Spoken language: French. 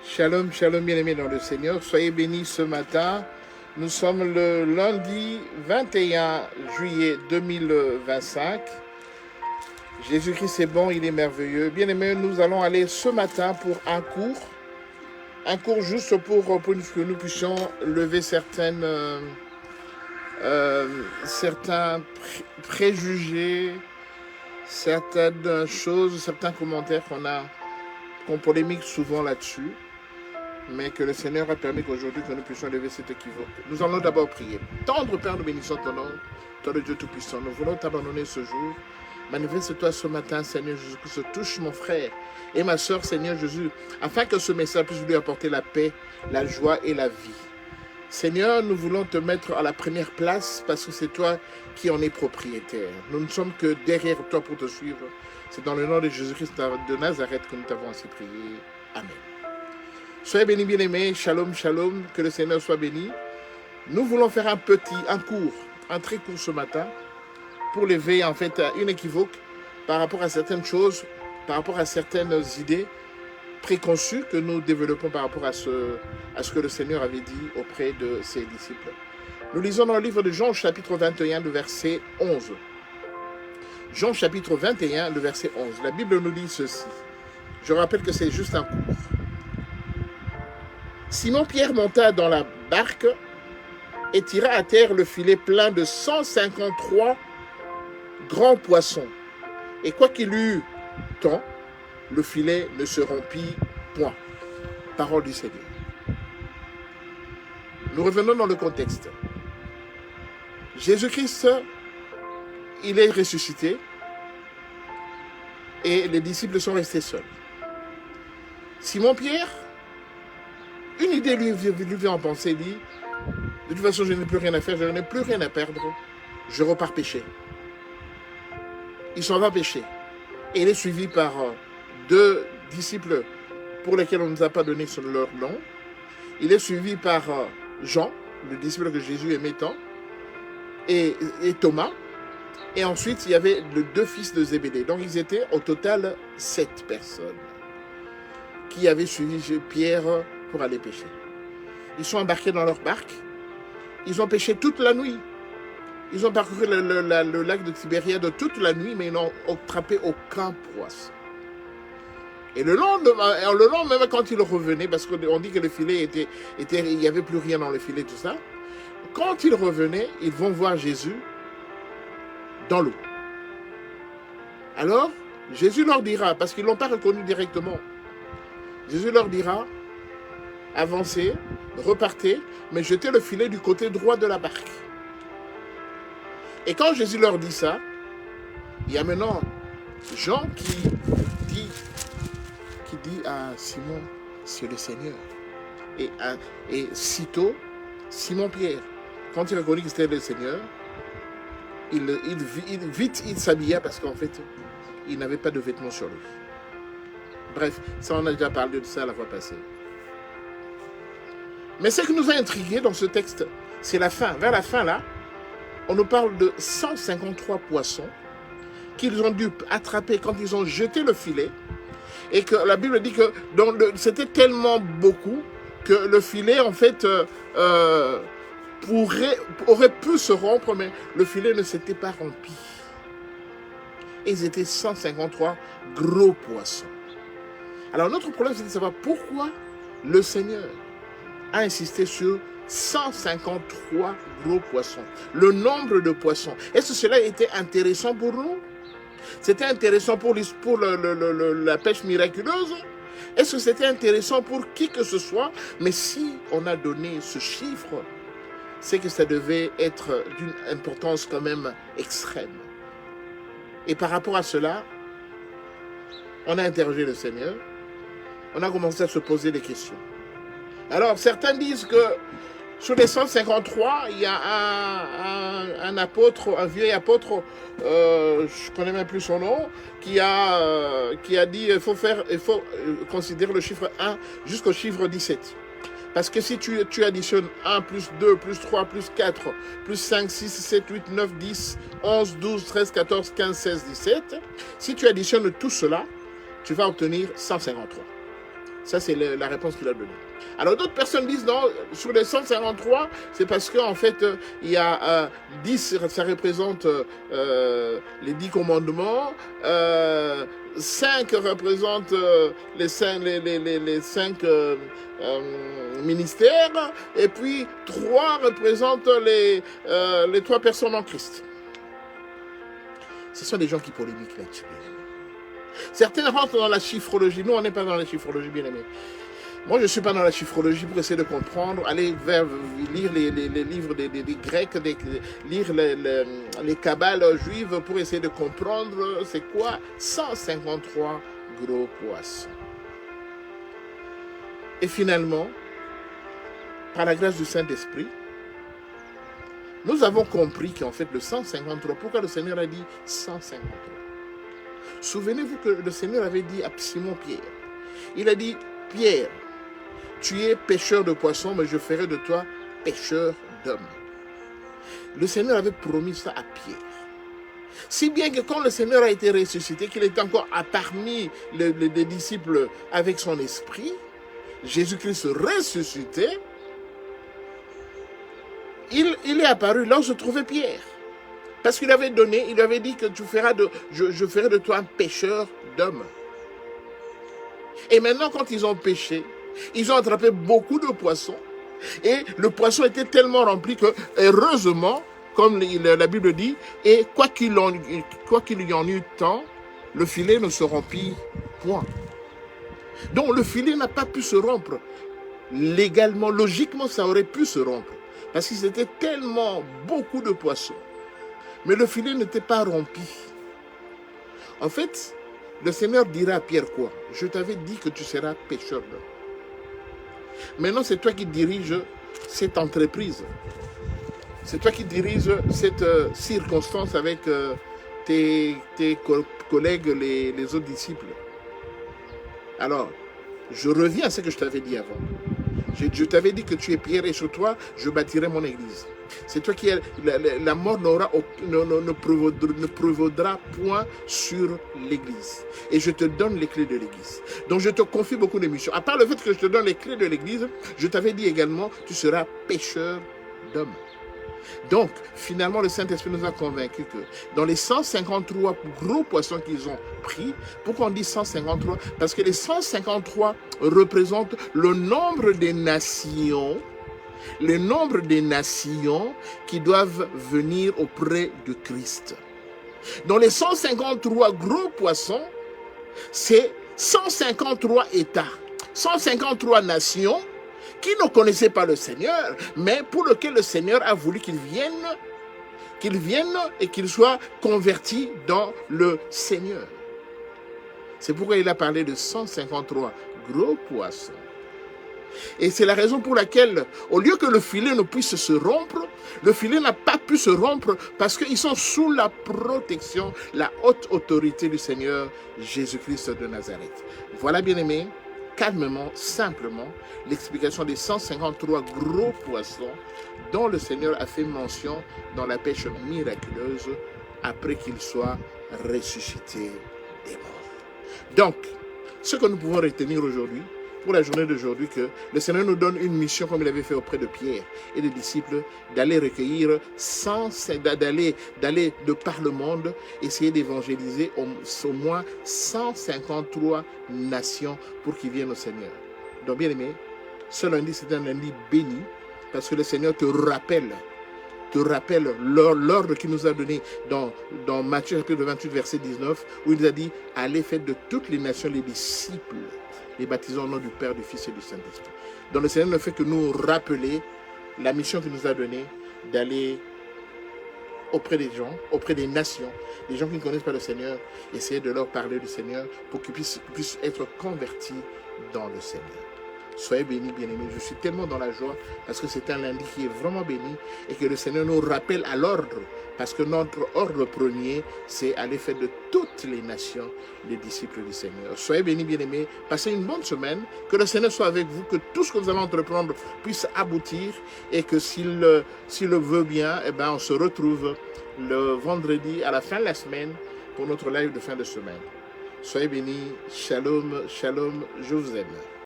Shalom, shalom, bien-aimés dans le Seigneur. Soyez bénis ce matin. Nous sommes le lundi 21 juillet 2025. Jésus-Christ est bon, il est merveilleux. Bien-aimés, nous allons aller ce matin pour un cours juste pour que nous puissions lever certains préjugés, certaines choses, certains commentaires qu'on polémique souvent là-dessus, mais que le Seigneur a permis qu'aujourd'hui que nous puissions lever cet équivoque. Nous allons d'abord prier. Tendre Père, nous bénissons ton nom, toi le Dieu Tout-Puissant. Nous voulons t'abandonner ce jour. Manifeste-toi ce matin, Seigneur Jésus-Christ. Touche mon frère et ma soeur, Seigneur Jésus, afin que ce message puisse lui apporter la paix, la joie et la vie. Seigneur, nous voulons te mettre à la première place parce que c'est toi qui en es propriétaire. Nous ne sommes que derrière toi pour te suivre. C'est dans le nom de Jésus-Christ de Nazareth que nous t'avons ainsi prié. Amen. Soyez bénis, bien-aimés. Shalom, shalom. Que le Seigneur soit béni. Nous voulons faire un très court ce matin, pour lever en fait une équivoque par rapport à certaines choses, par rapport à certaines idées préconçues que nous développons par rapport à ce que le Seigneur avait dit auprès de ses disciples. Nous lisons dans le livre de Jean, chapitre 21, le verset 11. Jean, chapitre 21, le verset 11. La Bible nous dit ceci. Je rappelle que c'est juste un cours. Simon-Pierre monta dans la barque et tira à terre le filet plein de 153 grands poissons. Et quoi qu'il eût tant, le filet ne se rompit point. Parole du Seigneur. Nous revenons dans le contexte. Jésus-Christ, il est ressuscité et les disciples sont restés seuls. Simon-Pierre, une idée lui vient en pensée, dit, de toute façon je n'ai plus rien à faire, je n'ai plus rien à perdre, je repars pêcher. Il s'en va pêcher. Et il est suivi par deux disciples pour lesquels on ne nous a pas donné leur nom. Il est suivi par Jean, le disciple que Jésus aimait tant, et Thomas. Et ensuite, il y avait les deux fils de Zébédée. Donc, ils étaient au total 7 personnes qui avaient suivi Pierre pour aller pêcher. Ils sont embarqués dans leur barque. Ils ont pêché toute la nuit. Ils ont parcouru le lac de Tibériade toute la nuit, mais ils n'ont attrapé aucun poisson. Et le lendemain, quand ils revenaient, parce qu'on dit que le filet il n'y avait plus rien dans le filet, tout ça. Quand ils revenaient, ils vont voir Jésus dans l'eau. Alors, Jésus leur dira, parce qu'ils ne l'ont pas reconnu directement, Jésus leur dira, avancez, repartez, mais jetez le filet du côté droit de la barque. Et quand Jésus leur dit ça, il y a maintenant Jean qui dit à Simon, c'est le Seigneur. Et sitôt, Simon-Pierre, quand il reconnaît que c'était le Seigneur, vite il s'habilla parce qu'en fait, il n'avait pas de vêtements sur lui. Bref, ça on a déjà parlé de ça la fois passée. Mais ce qui nous a intrigués dans ce texte, c'est la fin. Vers la fin là, on nous parle de 153 poissons qu'ils ont dû attraper quand ils ont jeté le filet. Et que la Bible dit que c'était tellement beaucoup que le filet, en fait, aurait pu se rompre, mais le filet ne s'était pas rompu. Et ils étaient 153 gros poissons. Alors notre problème, c'est de savoir pourquoi le Seigneur a insisté sur 153 gros poissons. Le nombre de poissons. Est-ce que cela était intéressant pour nous? C'était intéressant pour la pêche miraculeuse? Est-ce que c'était intéressant pour qui que ce soit? Mais si on a donné ce chiffre, c'est que ça devait être d'une importance quand même extrême. Et par rapport à cela, on a interrogé le Seigneur. On a commencé à se poser des questions. Alors, certains disent que sur les 153, il y a un apôtre, un vieil apôtre, je ne connais même plus son nom, qui a dit qu'il faut considérer le chiffre 1 jusqu'au chiffre 17. Parce que si tu additionnes 1 plus 2 plus 3 plus 4 plus 5, 6, 7, 8, 9, 10, 11, 12, 13, 14, 15, 16, 17, si tu additionnes tout cela, tu vas obtenir 153. Ça, c'est la réponse qu'il a donnée. Alors, d'autres personnes disent, non, sur les 153, c'est parce qu'en fait, il y a 10, ça représente les 10 commandements, 5 représentent les 5 ministères, et puis 3 représentent les 3 personnes en Christ. Ce sont des gens qui polémiquent là-dessus. Certains rentrent dans la chiffrologie. Nous, on n'est pas dans la chiffrologie, bien aimé. Moi, je ne suis pas dans la chiffrologie pour essayer de comprendre, aller lire les livres des Grecs, lire les kabbales juives pour essayer de comprendre c'est quoi 153 gros poissons. Et finalement, par la grâce du Saint-Esprit, nous avons compris qu'en fait, le 153, pourquoi le Seigneur a dit 153? Souvenez-vous que le Seigneur avait dit à Simon-Pierre, il a dit, Pierre, tu es pêcheur de poissons, mais je ferai de toi pêcheur d'hommes. Le Seigneur avait promis ça à Pierre. Si bien que quand le Seigneur a été ressuscité, qu'il était encore parmi les disciples avec son esprit, Jésus-Christ ressuscité, il est apparu là où se trouvait Pierre. Parce qu'il avait donné, il avait dit que je ferai de toi un pêcheur d'hommes. Et maintenant, quand ils ont pêché, ils ont attrapé beaucoup de poissons. Et le poisson était tellement rempli que, heureusement, comme la Bible dit, et quoi qu'il y en eût tant, le filet ne se rompit point. Donc le filet n'a pas pu se rompre. Légalement, logiquement, ça aurait pu se rompre. Parce qu'il c'était tellement beaucoup de poissons. Mais le filet n'était pas rompu. En fait, le Seigneur dira à Pierre quoi? Je t'avais dit que tu seras pêcheur d'hommes. Maintenant, c'est toi qui diriges cette entreprise. C'est toi qui diriges cette circonstance avec tes collègues, les autres disciples. Alors, je reviens à ce que je t'avais dit avant. Je t'avais dit que tu es Pierre et sur toi, je bâtirai mon église. C'est toi qui la mort ne prévaudra point sur l'église. Et je te donne les clés de l'église. Donc je te confie beaucoup de missions. À part le fait que je te donne les clés de l'église, je t'avais dit également, tu seras pêcheur d'hommes. Donc, finalement, le Saint-Esprit nous a convaincus que dans les 153 gros poissons qu'ils ont pris, pourquoi on dit 153? Parce que les 153 représentent le nombre des nations, qui doivent venir auprès de Christ. Dans les 153 gros poissons, c'est 153 États, 153 nations, qui ne connaissaient pas le Seigneur, mais pour lequel le Seigneur a voulu qu'ils viennent et qu'ils soient convertis dans le Seigneur. C'est pourquoi il a parlé de 153 gros poissons. Et c'est la raison pour laquelle, au lieu que le filet ne puisse se rompre, le filet n'a pas pu se rompre parce qu'ils sont sous la protection, la haute autorité du Seigneur Jésus-Christ de Nazareth. Voilà, bien-aimés, calmement, simplement, l'explication des 153 gros poissons dont le Seigneur a fait mention dans la pêche miraculeuse après qu'il soit ressuscité des morts. Donc, ce que nous pouvons retenir aujourd'hui, pour la journée d'aujourd'hui, que le Seigneur nous donne une mission comme il avait fait auprès de Pierre et des disciples, d'aller recueillir, d'aller de par le monde, essayer d'évangéliser au moins 153 nations pour qu'ils viennent au Seigneur. Donc bien aimé, ce lundi c'est un lundi béni parce que le Seigneur te rappelle l'ordre qu'il nous a donné dans Matthieu chapitre 28 verset 19 où il nous a dit « Allez, faites de toutes les nations les disciples » les baptisons au nom du Père, du Fils et du Saint-Esprit. Donc le Seigneur ne fait que nous rappeler la mission qu'il nous a donnée d'aller auprès des gens, auprès des nations, des gens qui ne connaissent pas le Seigneur, essayer de leur parler du Seigneur pour qu'ils puissent être convertis dans le Seigneur. Soyez bénis, bien-aimés. Je suis tellement dans la joie parce que c'est un lundi qui est vraiment béni et que le Seigneur nous rappelle à l'ordre. Parce que notre ordre premier, c'est aller faire de toutes les nations les disciples du Seigneur. Soyez bénis, bien-aimés. Passez une bonne semaine. Que le Seigneur soit avec vous. Que tout ce que vous allez entreprendre puisse aboutir. Et que s'il le veut bien, eh ben, on se retrouve le vendredi à la fin de la semaine pour notre live de fin de semaine. Soyez bénis. Shalom, shalom. Je vous aime.